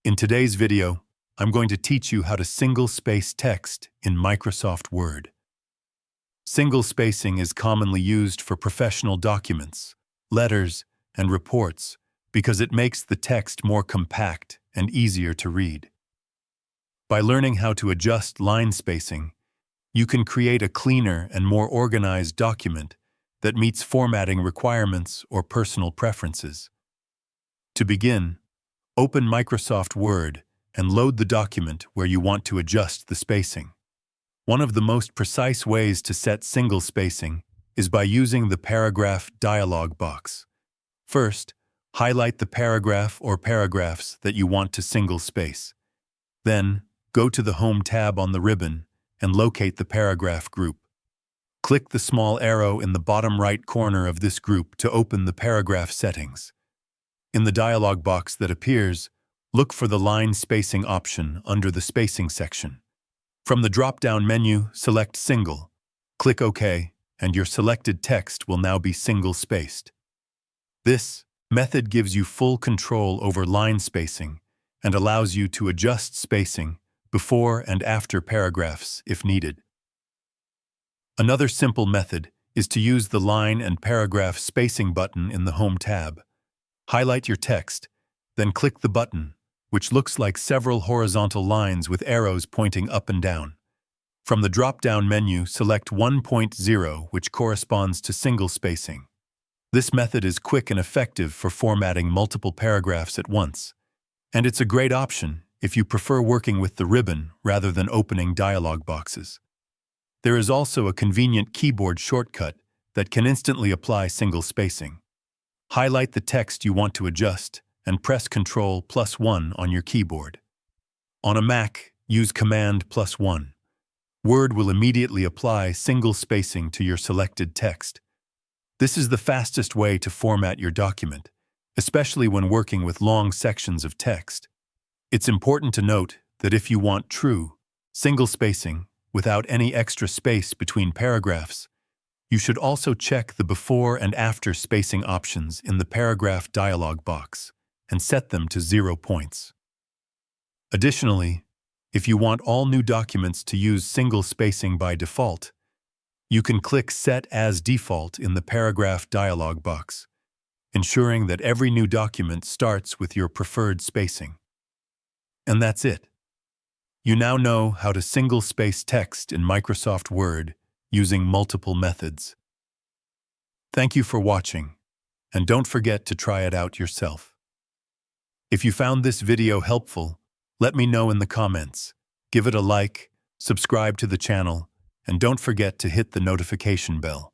In today's video, I'm going to teach you how to single-space text in Microsoft Word. Single spacing is commonly used for professional documents, letters, and reports because it makes the text more compact and easier to read. By learning how to adjust line spacing, you can create a cleaner and more organized document that meets formatting requirements or personal preferences. To begin, open Microsoft Word and load the document where you want to adjust the spacing. One of the most precise ways to set single spacing is by using the paragraph dialog box. First, highlight the paragraph or paragraphs that you want to single space. Then, go to the Home tab on the ribbon and locate the paragraph group. Click the small arrow in the bottom right corner of this group to open the paragraph settings. In the dialog box that appears, look for the line spacing option under the spacing section. From the drop-down menu, select Single. Click OK, and your selected text will now be single-spaced. This method gives you full control over line spacing and allows you to adjust spacing before and after paragraphs if needed. Another simple method is to use the line and paragraph spacing button in the Home tab. Highlight your text, then click the button, which looks like several horizontal lines with arrows pointing up and down. From the drop-down menu, select 1.0, which corresponds to single spacing. This method is quick and effective for formatting multiple paragraphs at once, and it's a great option if you prefer working with the ribbon rather than opening dialog boxes. There is also a convenient keyboard shortcut that can instantly apply single spacing. Highlight the text you want to adjust and press Ctrl+1 on your keyboard. On a Mac, use Command+1. Word will immediately apply single spacing to your selected text. This is the fastest way to format your document, especially when working with long sections of text. It's important to note that if you want true single spacing without any extra space between paragraphs, you should also check the before and after spacing options in the paragraph dialog box and set them to 0 points. Additionally, if you want all new documents to use single spacing by default, you can click Set as Default in the paragraph dialog box, ensuring that every new document starts with your preferred spacing. And that's it. You now know how to single space text in Microsoft Word using multiple methods. Thank you for watching, and don't forget to try it out yourself. If you found this video helpful, let me know in the comments. Give it a like, subscribe to the channel, and don't forget to hit the notification bell.